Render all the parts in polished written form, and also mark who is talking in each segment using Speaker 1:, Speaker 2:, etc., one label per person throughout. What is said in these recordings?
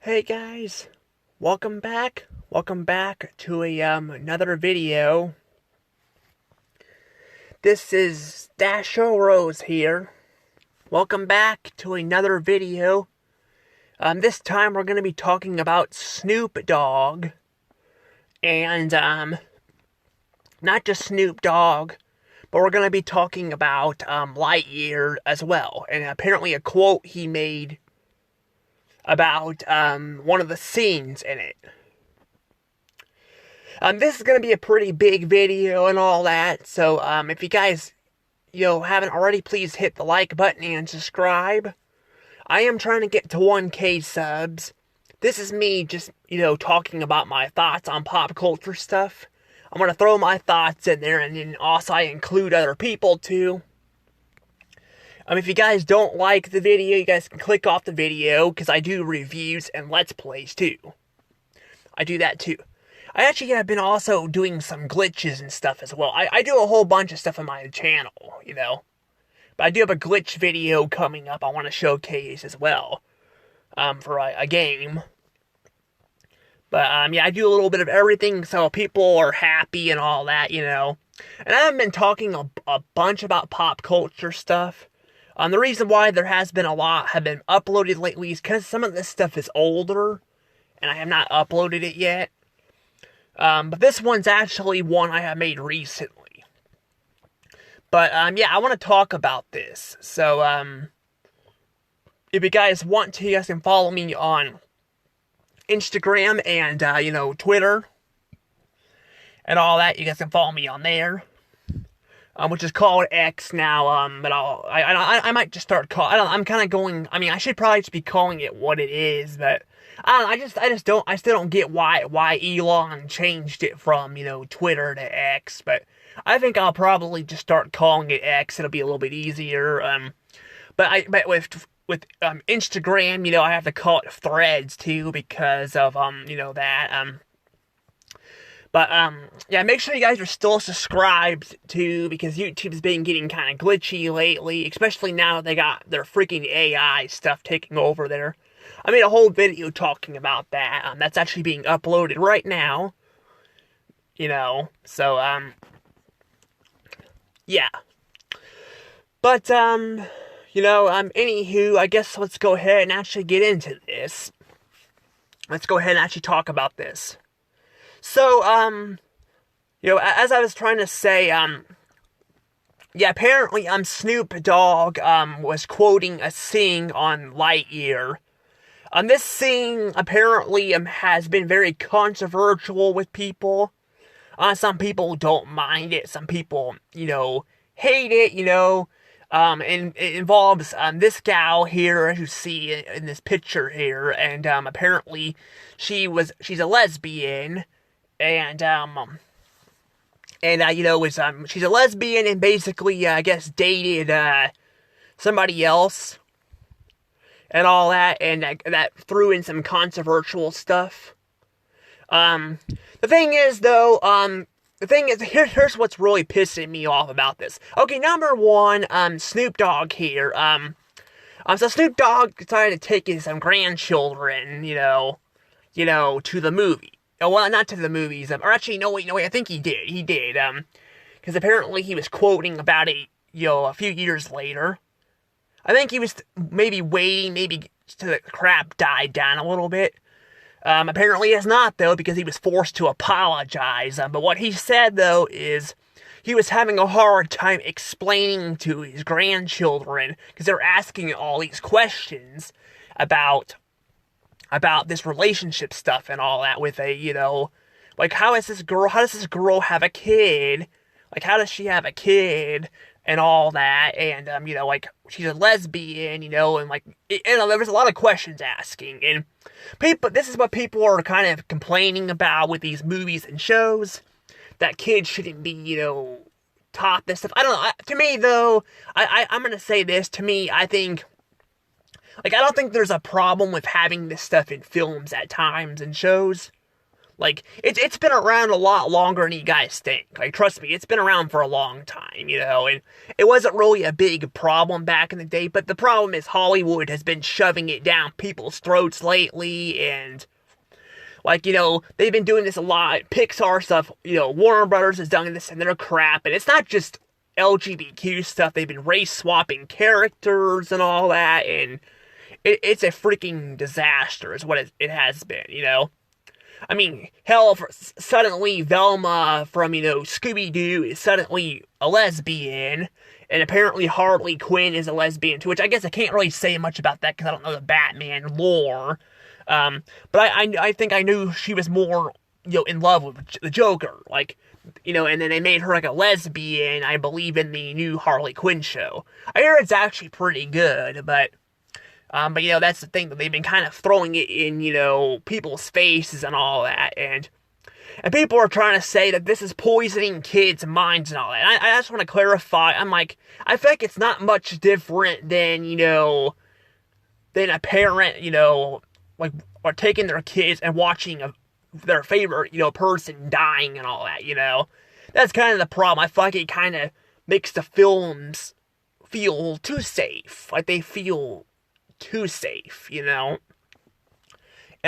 Speaker 1: Hey guys, welcome back. Welcome back to another video. This is Dasho Rose here. Welcome back to another video. This time we're going to be talking about Snoop Dogg. And, not just Snoop Dogg, but we're going to be talking about, Lightyear as well. And apparently a quote he made about, one of the scenes in it. This is going to be a pretty big video and all that, so, if you guys, haven't already, please hit the like button and subscribe. I am trying to get to 1K subs. This is me just, talking about my thoughts on pop culture stuff. I'm going to throw my thoughts in there, and then also I include other people, too. If you guys don't like the video, you guys can click off the video, because I do reviews and Let's Plays, too. I do that, too. I actually have been also doing some glitches and stuff as well. I do a whole bunch of stuff on my channel, But I do have a glitch video coming up I want to showcase as well, for a game. But, yeah, I do a little bit of everything so people are happy and all that, And I haven't been talking a bunch about pop culture stuff. The reason why there has been a lot have been uploaded lately is because some of this stuff is older, and I have not uploaded it yet. But this one's actually one I have made recently. But, yeah, I want to talk about this. So, if you guys want to, you guys can follow me on Instagram and, Twitter. And all that, you guys can follow me on there. Which is called X now, but I might just start I'm kind of going, I should probably just be calling it what it is, but, I still don't get why Elon changed it from, Twitter to X, but I think I'll probably just start calling it X. It'll be a little bit easier. But with Instagram, I have to call it Threads too because of that. But yeah, make sure you guys are still subscribed too, because YouTube's been getting kind of glitchy lately, especially now that they got their freaking AI stuff taking over there. I made a whole video talking about that. That's actually being uploaded right now. So, yeah. But, anywho, I guess let's go ahead and actually get into this. Let's go ahead and actually talk about this. So, as I was trying to say, yeah, apparently, Snoop Dogg, was quoting a scene on Lightyear. This scene, apparently, has been very controversial with people. Some people don't mind it, some people, hate it, and it involves, this gal here, as you see in this picture here, and, apparently, she's a lesbian. And, she's a lesbian and basically, I guess, dated, somebody else. And all that, and that threw in some controversial stuff. The thing is, here's what's really pissing me off about this. Okay, number one, Snoop Dogg here, so Snoop Dogg decided to take his, grandchildren, to the movie. Well, not to the movies, or actually, no, wait, I think he did, because apparently he was quoting about it, a few years later. I think he was maybe waiting, till the crap died down a little bit. Apparently it's not, though, because he was forced to apologize, but what he said, though, is he was having a hard time explaining to his grandchildren, because they were asking all these questions about this relationship stuff and all that with how does this girl have a kid? How does she have a kid? And all that, and, she's a lesbian, and, there was a lot of questions asking, and this is what people are kind of complaining about with these movies and shows, that kids shouldn't be, taught this stuff. I don't know, to me, though, I'm gonna say this, to me, I think, I don't think there's a problem with having this stuff in films at times and shows. Like, it's been around a lot longer than you guys think. Like, trust me, it's been around for a long time, and it wasn't really a big problem back in the day, but the problem is Hollywood has been shoving it down people's throats lately, and, like, they've been doing this a lot. Pixar stuff, Warner Brothers has done this, and they're crap, and it's not just LGBTQ stuff, they've been race-swapping characters and all that, and it's a freaking disaster is what it has been, I mean, hell, suddenly Velma from, Scooby-Doo is suddenly a lesbian, and apparently Harley Quinn is a lesbian too, which I guess I can't really say much about that because I don't know the Batman lore. But I think I knew she was more, in love with the Joker, like, and then they made her like a lesbian, I believe, in the new Harley Quinn show. I hear it's actually pretty good, but that's the thing, that they've been kind of throwing it in, people's faces and all that, and people are trying to say that this is poisoning kids' minds and all that. And I just want to clarify, I'm like, I feel like it's not much different than, than a parent, like, or taking their kids and watching their favorite, person dying and all that, That's kind of the problem. I feel like it kind of makes the films feel too safe. Like, they feel too safe, and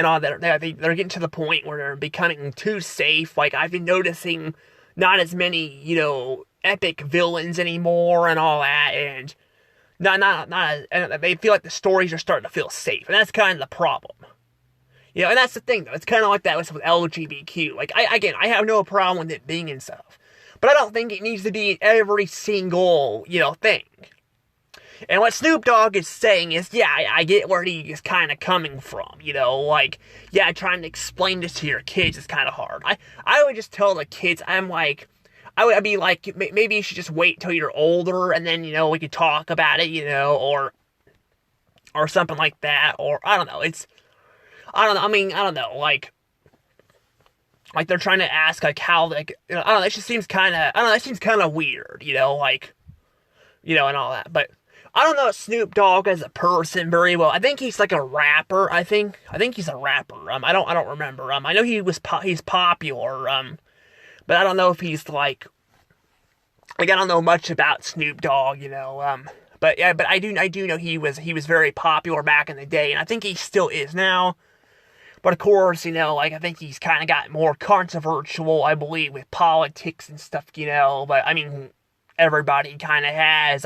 Speaker 1: all that. They're getting to the point where they're becoming too safe. Like, I've been noticing not as many, epic villains anymore and all that, and and they feel like the stories are starting to feel safe, and that's kind of the problem. And that's the thing, though. It's kind of like that with LGBTQ. Like, I have no problem with it being in stuff, but I don't think it needs to be in every single, thing. And what Snoop Dogg is saying is, yeah, I get where he is kind of coming from, like, yeah, trying to explain this to your kids is kind of hard. I would just tell the kids, I'd be like, maybe you should just wait till you're older, and then, we could talk about it, or something like that, or, I don't know, like they're trying to ask, like, how, like, I don't know, it just seems kind of, it seems kind of weird, like, and all that, but I don't know Snoop Dogg as a person very well. I think he's like a rapper. I think he's a rapper. I don't remember. I know he's popular. But I don't know if he's like I don't know much about Snoop Dogg. But yeah, but I do know he was very popular back in the day, and I think he still is now. But of course, like, I think he's kind of got more controversial, I believe, with politics and stuff. But I mean, everybody kind of has.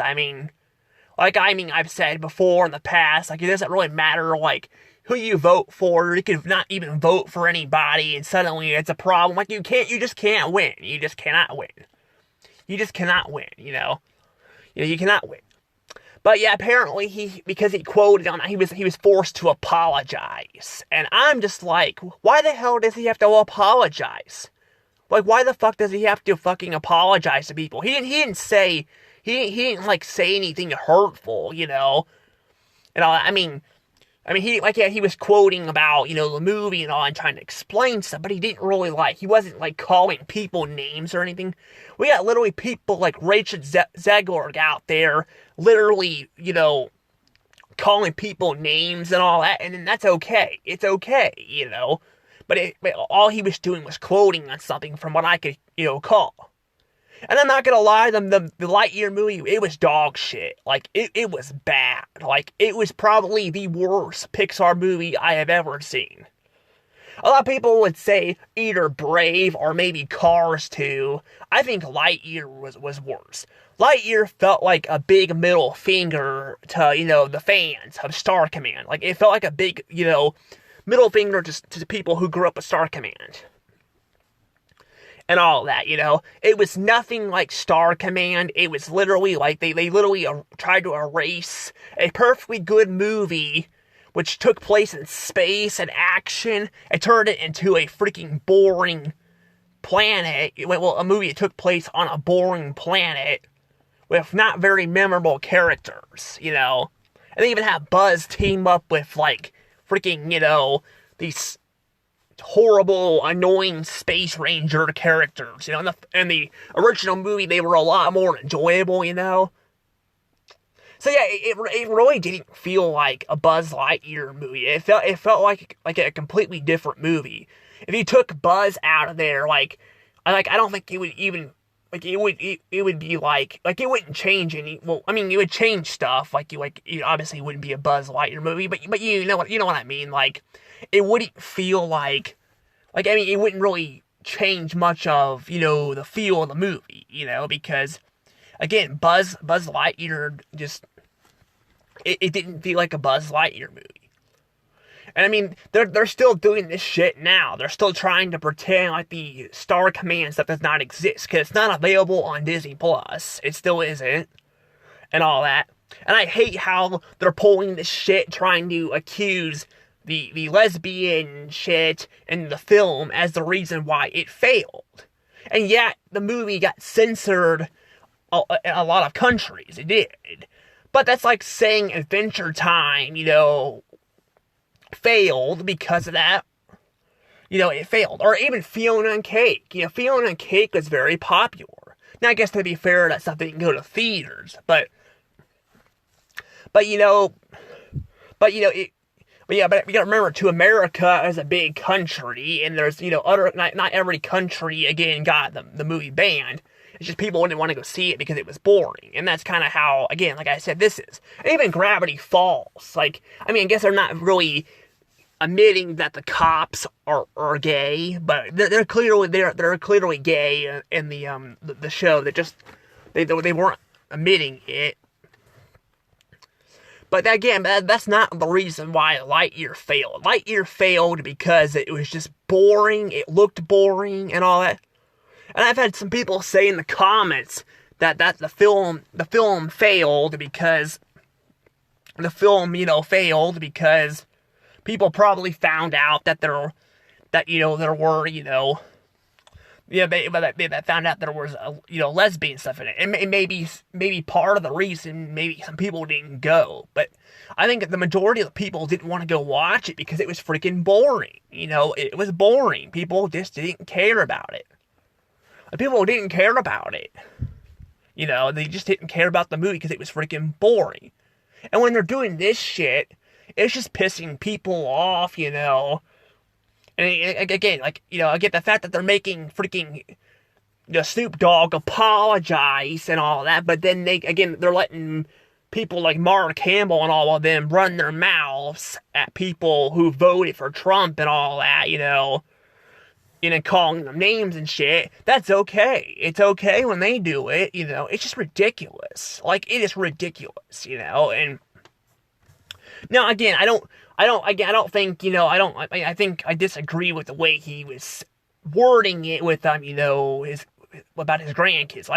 Speaker 1: I've said before in the past, like, it doesn't really matter, like, who you vote for. You could not even vote for anybody, and suddenly it's a problem. Like, you just can't win. You just cannot win. You just cannot win, you cannot win. But yeah, apparently because he quoted on, he was forced to apologize. And I'm just like, why the hell does he have to apologize? Like, why the fuck does he have to fucking apologize to people? He didn't say... He didn't, like, say anything hurtful, And all that. He was quoting about, the movie and all, and trying to explain stuff, but he didn't really, he wasn't, calling people names or anything. We got literally people like Rachel Zegler out there, literally, calling people names and all that, and then that's okay. It's okay, But all he was doing was quoting on something from what I could, call. And I'm not gonna lie, the Lightyear movie, it was dog shit. Like, it was bad. Like, it was probably the worst Pixar movie I have ever seen. A lot of people would say either Brave or maybe Cars 2. I think Lightyear was worse. Lightyear felt like a big middle finger to, the fans of Star Command. Like, it felt like a big, middle finger to people who grew up with Star Command. And all that, It was nothing like Star Command. It was literally like, they literally tried to erase a perfectly good movie, which took place in space and action, and turned it into a freaking boring planet. Well, a movie that took place on a boring planet, with not very memorable characters, And they even have Buzz team up with, freaking, these horrible, annoying Space Ranger characters, in the original movie, they were a lot more enjoyable, So yeah, it really didn't feel like a Buzz Lightyear movie. It felt like a completely different movie. if you took Buzz out of there, I don't think it would even, it would be it wouldn't change any, well, I mean, it would change stuff, it obviously wouldn't be a Buzz Lightyear movie, but you know what I mean, it wouldn't feel I mean, it wouldn't really change much of, the feel of the movie, because, again, Buzz Lightyear just, it didn't feel like a Buzz Lightyear movie. And I mean, they're still doing this shit now. They're still trying to pretend like the Star Command stuff does not exist, because it's not available on Disney Plus. It still isn't, and all that. And I hate how they're pulling this shit, trying to accuse the lesbian shit in the film as the reason why it failed. And yet, the movie got censored in a lot of countries. It did. But that's like saying Adventure Time, failed because of that. It failed. Or even Fiona and Cake. Fiona and Cake was very popular. Now, I guess to be fair, that stuff didn't go to theaters. But you gotta remember, too, America is a big country, and there's, not every country, again, got the movie banned. It's just people didn't want to go see it because it was boring. And that's kind of how, again, like I said, this is. And even Gravity Falls. I guess they're not really admitting that the cops are gay, but they're clearly gay in the show. They weren't admitting it. But again, that's not the reason why Lightyear failed. Lightyear failed because it was just boring, it looked boring, and all that. And I've had some people say in the comments that the film failed because failed because people probably found out that there were they found out there was lesbian stuff in it, and maybe part of the reason maybe some people didn't go, but I think the majority of the people didn't want to go watch it because it was freaking boring. It was boring. People just didn't care about it. People didn't care about it. They just didn't care about the movie because it was freaking boring. And when they're doing this shit, it's just pissing people off. And again, I get the fact that they're making freaking Snoop Dogg apologize and all that, but then they're letting people like Mark Hamill and all of them run their mouths at people who voted for Trump and all that, and calling them names and shit. That's okay. It's okay when they do it, it's just ridiculous. It is ridiculous, and now again, I think I disagree with the way he was wording it with, about his grandkids.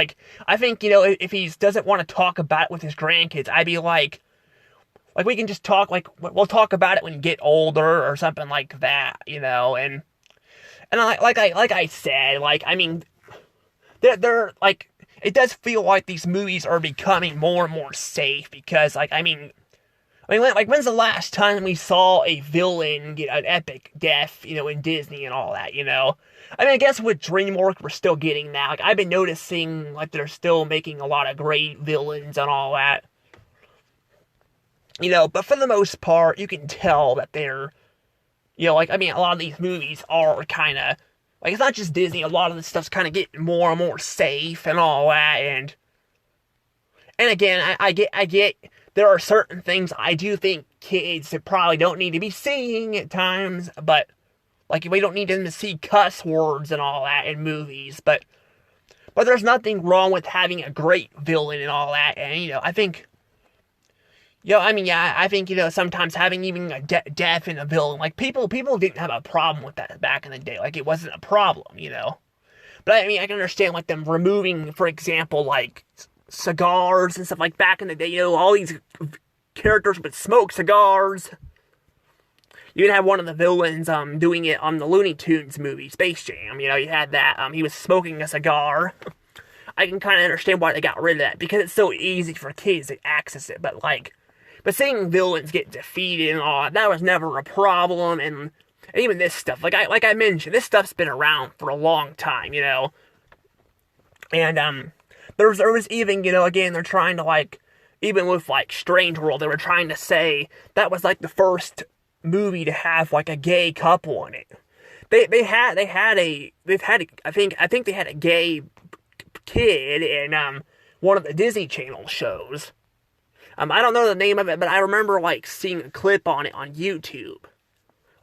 Speaker 1: I think, if he doesn't want to talk about it with his grandkids, I'd be like, we can just talk, we'll talk about it when you get older or something like that, and like I said, they're it does feel like these movies are becoming more and more safe because, when's the last time we saw a villain get an epic death, in Disney and all that, I guess with DreamWorks we're still getting that. I've been noticing, they're still making a lot of great villains and all that. But for the most part, you can tell that they're, a lot of these movies are kind of, it's not just Disney, a lot of this stuff's kind of getting more and more safe and all that, and again, I get, there are certain things I do think kids that probably don't need to be seeing at times, but, we don't need them to see cuss words and all that in movies, but there's nothing wrong with having a great villain and all that, and, I think, I think, sometimes having even a death in a villain, people didn't have a problem with that back in the day, it wasn't a problem, but, I can understand, them removing, for example, cigars and stuff, back in the day, all these characters would smoke cigars. You even had one of the villains, doing it on the Looney Tunes movie, Space Jam, you had that, he was smoking a cigar. I can kind of understand why they got rid of that, because it's so easy for kids to access it, but seeing villains get defeated and all that was never a problem, and even this stuff, like I mentioned, this stuff's been around for a long time, and, there was even, again, they're trying to, even with, Strange World, they were trying to say that was, the first movie to have, a gay couple in it. I think they had a gay kid in one of the Disney Channel shows. I don't know the name of it, but I remember like seeing a clip on it on YouTube.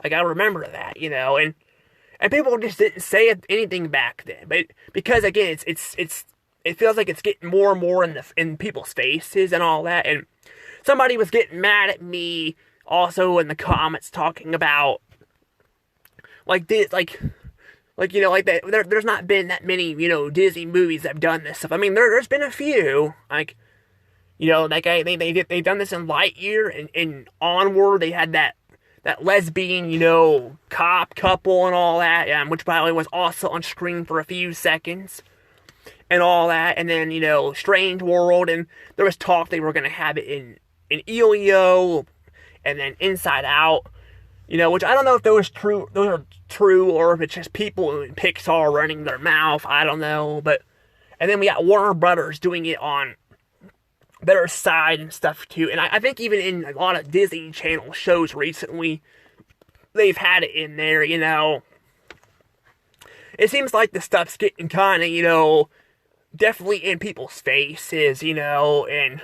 Speaker 1: Like I remember that, and people just didn't say anything back then. But because again, it feels like it's getting more and more in people's faces and all that. And somebody was getting mad at me also in the comments talking about like this, like that. There's not been that many Disney movies that have done this stuff. I mean, there's been a few like. They've done this in Lightyear and Onward. They had that lesbian, cop couple and all that, which by the way was also on screen for a few seconds and all that. And then, Strange World, and there was talk they were going to have it in Elio and then Inside Out, which I don't know if those are true or if it's just people in Pixar running their mouth. I don't know. And then we got Warner Brothers doing it on their side and stuff too, and I think even in a lot of Disney Channel shows recently, they've had it in there, It seems like the stuff's getting kind of, definitely in people's faces, and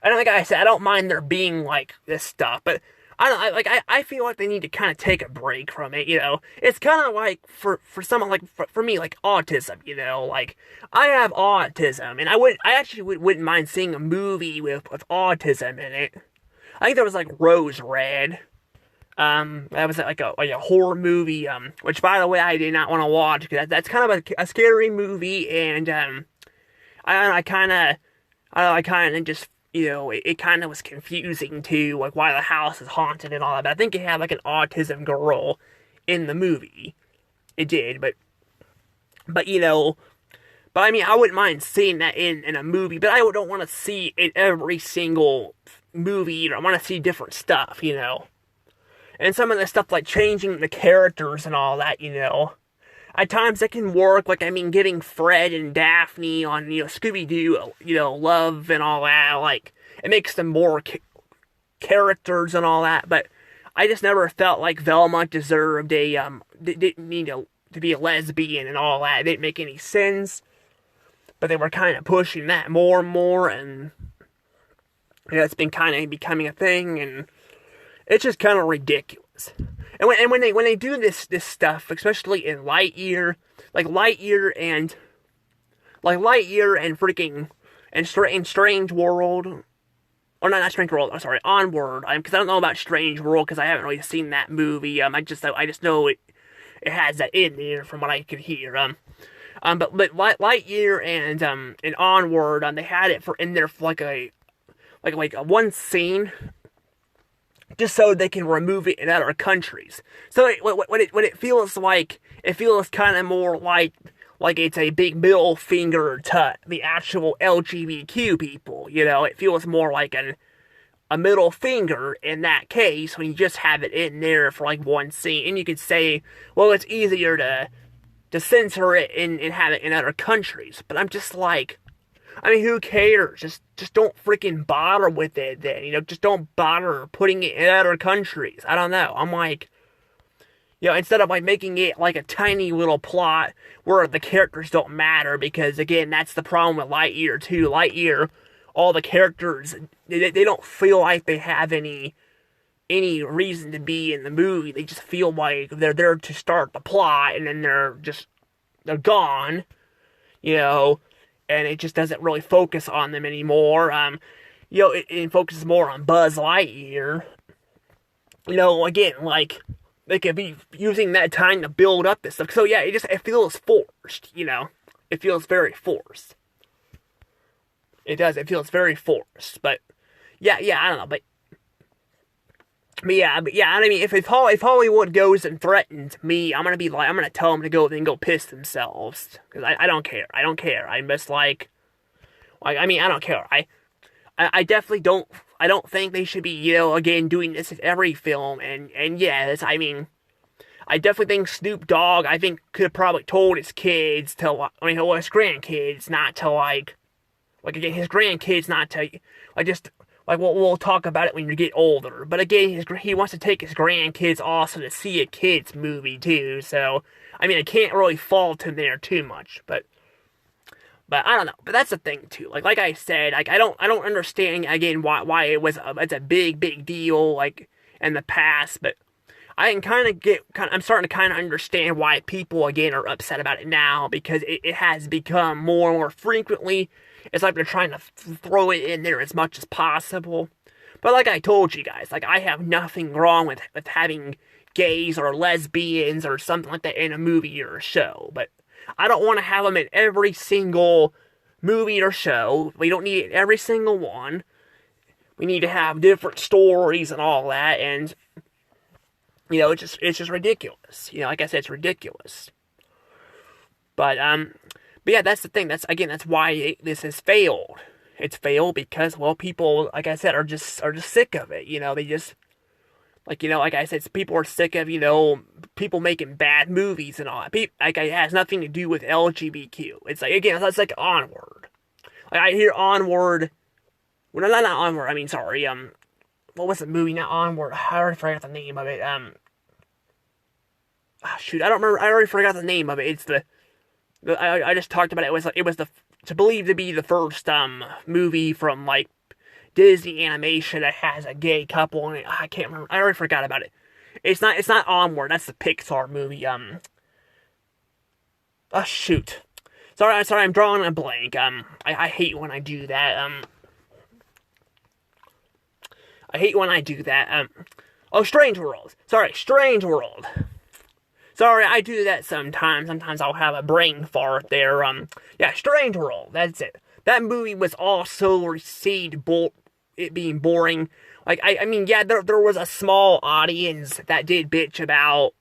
Speaker 1: like I said, I don't mind there being like this stuff, but I feel like they need to kind of take a break from it, It's kind of like for someone like for me, like autism, like I have autism, and I actually wouldn't mind seeing a movie with autism in it. I think there was like Rose Red. That was like a horror movie, which by the way I did not want to watch because that's kind of a scary movie, and I kind of just. It kind of was confusing too, like why the house is haunted and all that. But I think it had like an autism girl in the movie. It did, but I mean, I wouldn't mind seeing that in a movie, but I don't want to see it in every single movie. I want to see different stuff, And some of the stuff like changing the characters and all that, At times it can work, like, getting Fred and Daphne on, Scooby-Doo, love and all that, like, it makes them more characters and all that, but I just never felt like Velma deserved didn't need to be a lesbian and all that. It didn't make any sense, but they were kind of pushing that more and more, and, it's been kind of becoming a thing, and it's just kind of ridiculous. And when they do this stuff, especially in Lightyear, and freaking and Strange World, or not Strange World, I'm sorry, Onward. Because I don't know about Strange World because I haven't really seen that movie. I just know it has that in there from what I could hear. But Lightyear and Onward, they had it in there for like a one scene. Just so they can remove it in other countries. So when it feels like, it feels kind of more like it's a big middle finger to the actual LGBTQ people, It feels more like a middle finger in that case when you just have it in there for like one scene. And you could say, well, it's easier to censor it and have it in other countries. But I'm just like, who cares? Just don't freaking bother with it then, just don't bother putting it in other countries. I don't know. I'm like, instead of like making it like a tiny little plot where the characters don't matter, because again, that's the problem with Lightyear too. Lightyear, all the characters, they don't feel like they have any reason to be in the movie. They just feel like they're there to start the plot, and then they're gone, and it just doesn't really focus on them anymore. It focuses more on Buzz Lightyear. Again, like, they could be using that time to build up this stuff. So yeah, it feels forced, It feels very forced. It does, it feels very forced. But, yeah, I don't know, but yeah, if Hollywood goes and threatens me, I'm gonna tell them to go piss themselves. Because I don't care. I'm just like, I don't care. I definitely don't, I don't think they should be, again, doing this in every film. And yes, I definitely think Snoop Dogg, could have probably told his kids his grandkids not to, again, his grandkids not to, just like we'll talk about it when you get older. But again, he wants to take his grandkids also to see a kids movie too. So I mean, I can't really fault him there too much. But I don't know. But that's the thing too. Like I said, like I don't understand again why it's a big deal like in the past. But I can I'm starting to kind of understand why people again are upset about it now, because it has become more and more frequently. It's like they're trying to throw it in there as much as possible. But like I told you guys, like I have nothing wrong with having gays or lesbians or something like that in a movie or a show. But I don't want to have them in every single movie or show. We don't need it in every single one. We need to have different stories and all that. And, you know, it's just ridiculous. You know, like I said, it's ridiculous. But yeah, that's the thing. That's why this has failed. It's failed because, well, people, like I said, are just sick of it. You know, they just, like, you know, like I said, people are sick of, you know, people making bad movies and all that. Like, it has nothing to do with LGBTQ. It's like, again, it's like Onward. Like, I hear Onward. Well, not Onward. I mean, sorry. What was the movie? Not Onward. I already forgot the name of it. Shoot, I don't remember. I already forgot the name of it. It's I just talked about it. It was believed to be the first movie from like Disney animation that has a gay couple in it. I can't remember. I already forgot about it. It's not Onward. That's the Pixar movie. Oh shoot. Sorry. I'm drawing a blank. I hate when I do that. I hate when I do that. Oh, Strange World. Sorry, Strange World. Sorry, I do that sometimes. Sometimes I'll have a brain fart there. Yeah, Strange World. That's it. That movie was also received it being boring. Like, I mean, yeah, there was a small audience that did bitch about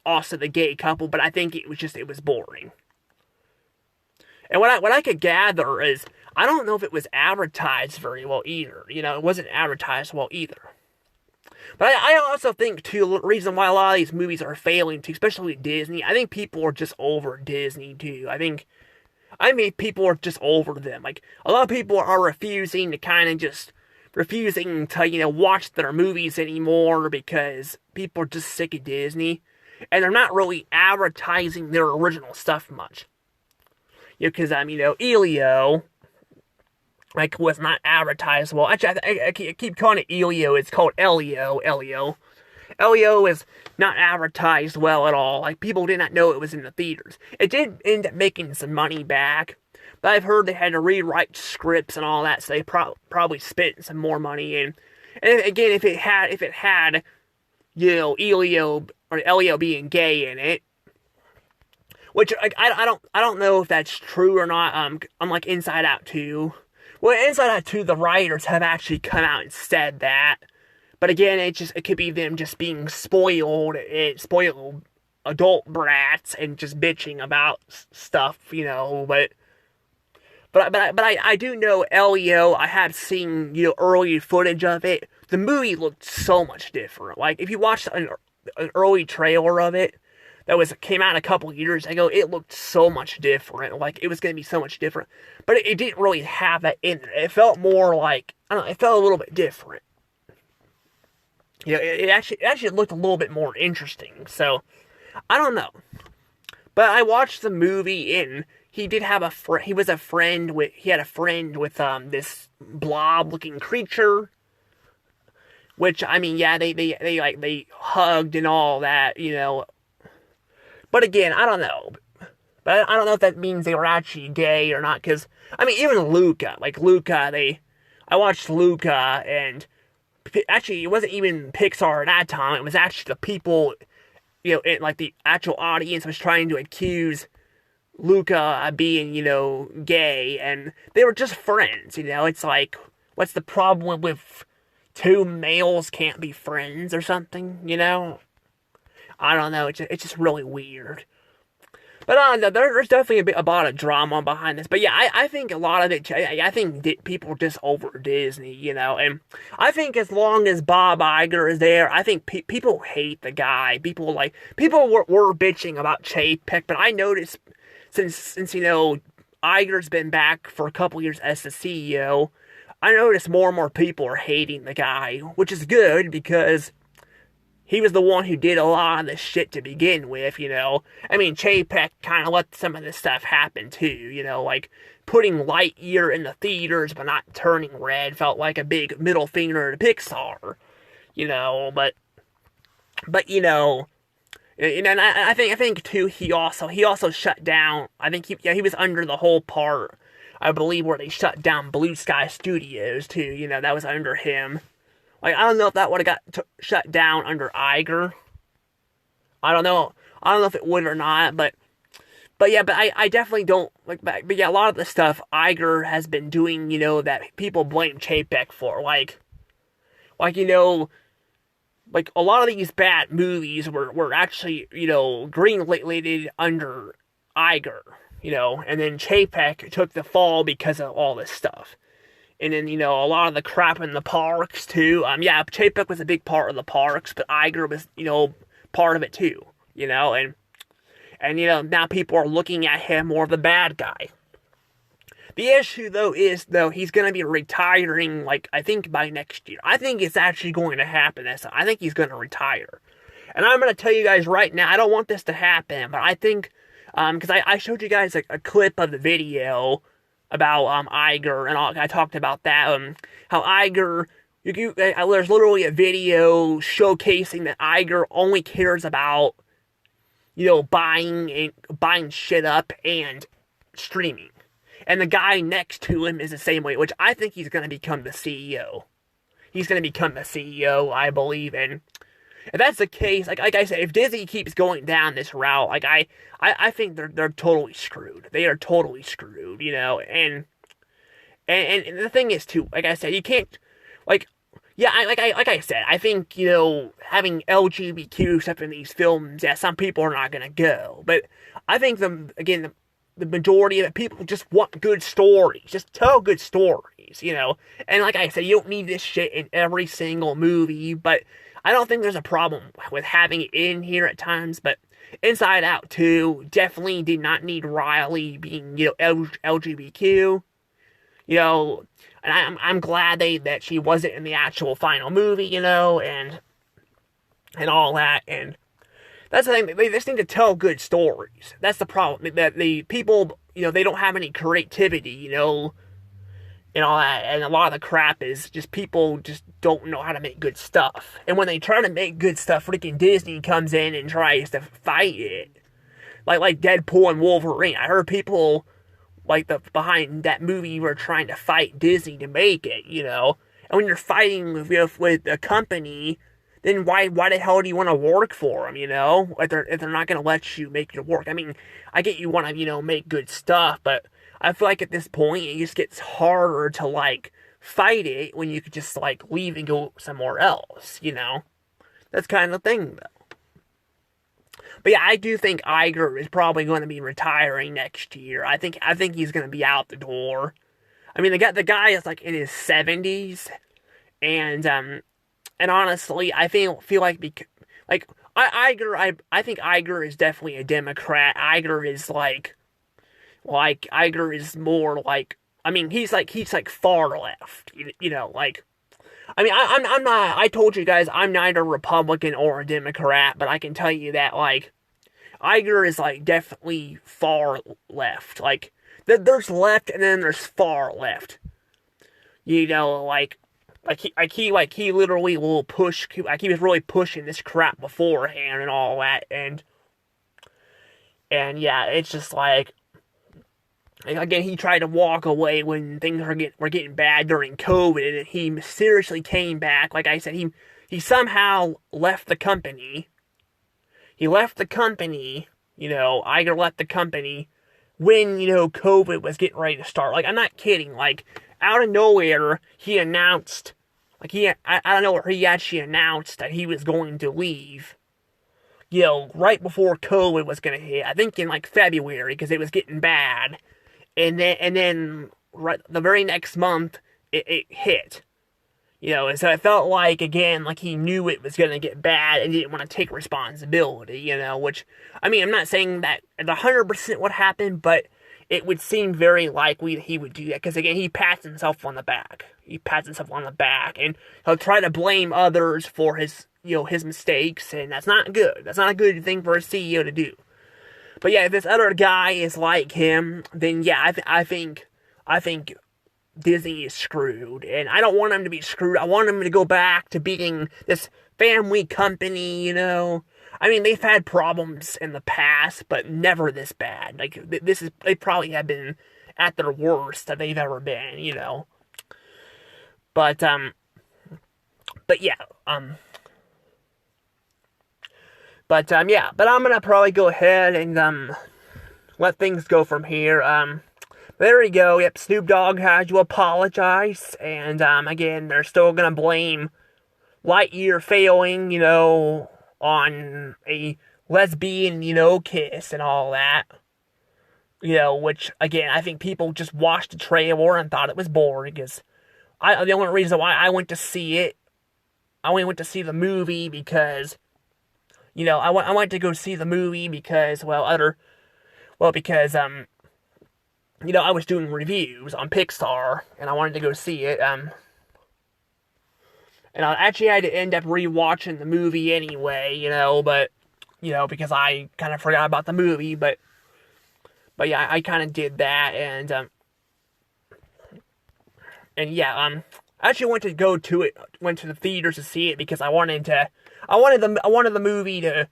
Speaker 1: also the gay couple, but I think it was boring. And what I could gather is, I don't know if it was advertised very well either. You know, it wasn't advertised well either. But I also think, too, the reason why a lot of these movies are failing, too, especially Disney, I think people are just over Disney, too. I mean, people are just over them. Like, a lot of people are refusing to, you know, watch their movies anymore because people are just sick of Disney. And they're not really advertising their original stuff much. You know, because, you know, Elio, like, was not advertised well. Actually, I keep calling it Elio. It's called Elio. Elio is not advertised well at all. Like, people did not know it was in the theaters. It did end up making some money back, but I've heard they had to rewrite scripts and all that, so they probably spent some more money in. And again, if it had, you know, Elio or Elio being gay in it, which I don't know if that's true or not. Like Inside Out 2. Well, Inside Out 2, the writers have actually come out and said that. But again, it could be them just being spoiled adult brats and just bitching about stuff, you know. But I do know Elio. I have seen, you know, early footage of it. The movie looked so much different. Like, if you watched an early trailer of it that came out a couple years ago, it looked so much different. Like, it was going to be so much different. But it didn't really have that in it. It felt more like, I don't know, it felt a little bit different. You know, it actually looked a little bit more interesting. So, I don't know. But I watched the movie, and he did have he had a friend with this blob-looking creature. Which, I mean, yeah, they hugged and all that, you know. But again, I don't know. But I don't know if that means they were actually gay or not, because, I mean, even Luca, I watched Luca, and actually, it wasn't even Pixar at that time, it was actually the people, you know, like the actual audience was trying to accuse Luca of being, you know, gay, and they were just friends, you know. It's like, what's the problem with two males can't be friends or something, you know? I don't know, it's just really weird. But there's definitely a lot of drama behind this. But yeah, I think a lot of it, I think people are just over Disney, you know. And I think as long as Bob Iger is there, I think people hate the guy. People were bitching about Chapek, but I noticed since you know, Iger's been back for a couple years as the CEO, I noticed more and more people are hating the guy, which is good because he was the one who did a lot of this shit to begin with, you know. I mean, Chapek kind of let some of this stuff happen too, you know, like putting Lightyear in the theaters but not turning red felt like a big middle finger to Pixar, you know. But you know, and I think too he also shut down. I think he was under the whole part, I believe, where they shut down Blue Sky Studios too. You know, that was under him. Like, I don't know if that would have got shut down under Iger. I don't know. I don't know if it would or not, but yeah, but I definitely don't like. But yeah, a lot of the stuff Iger has been doing, you know, that people blame Chapek for, like you know, like a lot of these bad movies were actually, you know, greenlit under Iger, you know, and then Chapek took the fall because of all this stuff. And then, you know, a lot of the crap in the parks, too. Yeah, Chapek was a big part of the parks, but Iger was, you know, part of it, too. You know, and you know, now people are looking at him more of the bad guy. The issue, though, is, he's going to be retiring, like, I think by next year. I think it's actually going to happen. I think he's going to retire. And I'm going to tell you guys right now, I don't want this to happen, but I think, because I showed you guys a clip of the video about Iger, and I talked about that, how Iger, there's literally a video showcasing that Iger only cares about, you know, buying shit up and streaming. And the guy next to him is the same way, which I think he's going to become the CEO. He's going to become the CEO, I believe, and if that's the case, like I said, if Disney keeps going down this route, like I think they're totally screwed. They are totally screwed, you know. And the thing is too, like I said, you can't, like, yeah, like I said, I think, you know, having LGBTQ stuff in these films, yeah, some people are not gonna go, but I think the majority of the people just want good stories, just tell good stories, you know. And like I said, you don't need this shit in every single movie, but I don't think there's a problem with having it in here at times, but Inside Out 2 definitely did not need Riley being, you know, LGBTQ, you know, and I'm glad that she wasn't in the actual final movie, you know, and all that, and that's the thing, they just need to tell good stories. That's the problem, that the people, you know, they don't have any creativity, you know, and all that, and a lot of the crap is just people just don't know how to make good stuff. And when they try to make good stuff, freaking Disney comes in and tries to fight it. Like Deadpool and Wolverine. I heard people like behind that movie were trying to fight Disney to make it, you know. And when you're fighting with a company, then why the hell do you want to work for them, you know? If they're not going to let you make your work. I mean, I get you want to, you know, make good stuff, but I feel like at this point, it just gets harder to, like, fight it when you could just, like, leave and go somewhere else, you know? That's kind of the thing, though. But yeah, I do think Iger is probably going to be retiring next year. I think he's going to be out the door. I mean, the guy is, like, in his 70s, and honestly, I feel like, I think Iger is definitely a Democrat. Iger is, like, Iger is more like, I mean, he's like far left, you know, like, I mean, I'm not, I told you guys, I'm neither Republican or a Democrat, but I can tell you that, like, Iger is, like, definitely far left, like, there's left and then there's far left, you know, like he literally will push, like, he was really pushing this crap beforehand and all that, and yeah, it's just like, again, he tried to walk away when things were getting bad during COVID, and he mysteriously came back. Like I said, he somehow left the company. He left the company, you know, Iger left the company when, you know, COVID was getting ready to start. Like, I'm not kidding. Like, out of nowhere, he announced, like, I don't know where he actually announced that he was going to leave, you know, right before COVID was going to hit. I think in, like, February, because it was getting bad. And then right the very next month, it hit. You know, and so it felt like, again, like he knew it was going to get bad and didn't want to take responsibility, you know, which, I mean, I'm not saying that 100% what happened, but it would seem very likely that he would do that. Because again, he pats himself on the back. He pats himself on the back, and he'll try to blame others for his, his mistakes, and that's not good. That's not a good thing for a CEO to do. But yeah, if this other guy is like him, then yeah, I think Disney is screwed, and I don't want him to be screwed. I want him to go back to being this family company, I mean, they've had problems in the past, but never this bad. Like, they probably have been at their worst that they've ever been, But yeah, but I'm gonna probably go ahead and, let things go from here. There we go. Yep, Snoop Dogg had to apologize, and, again, they're still gonna blame Lightyear failing, on a lesbian, kiss and all that. Which, again, I think people just watched the trailer and thought it was boring, because the only reason why I went to see it, I only went to see the movie because, I went to go see the movie because, because, I was doing reviews on Pixar, and I wanted to go see it, and I actually had to end up rewatching the movie anyway, but, because I kind of forgot about the movie, but yeah, I kind of did that, and yeah, I actually went to the theaters to see it because I wanted the movie to,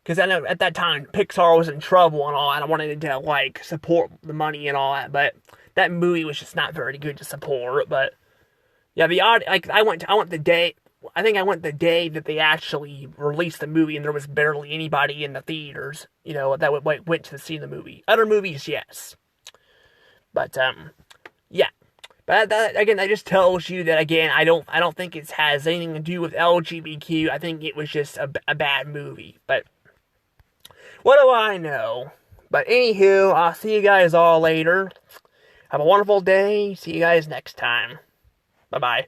Speaker 1: because I know at that time Pixar was in trouble and all that. I wanted to support the money and all that, but that movie was just not very good to support. But yeah, I went the day that they actually released the movie, and there was barely anybody in the theaters, that went to see the movie. Other movies, yes, but yeah. But again, that just tells you that, again, I don't think it has anything to do with LGBTQ. I think it was just a bad movie. But what do I know? But anywho, I'll see you guys all later. Have a wonderful day. See you guys next time. Bye-bye.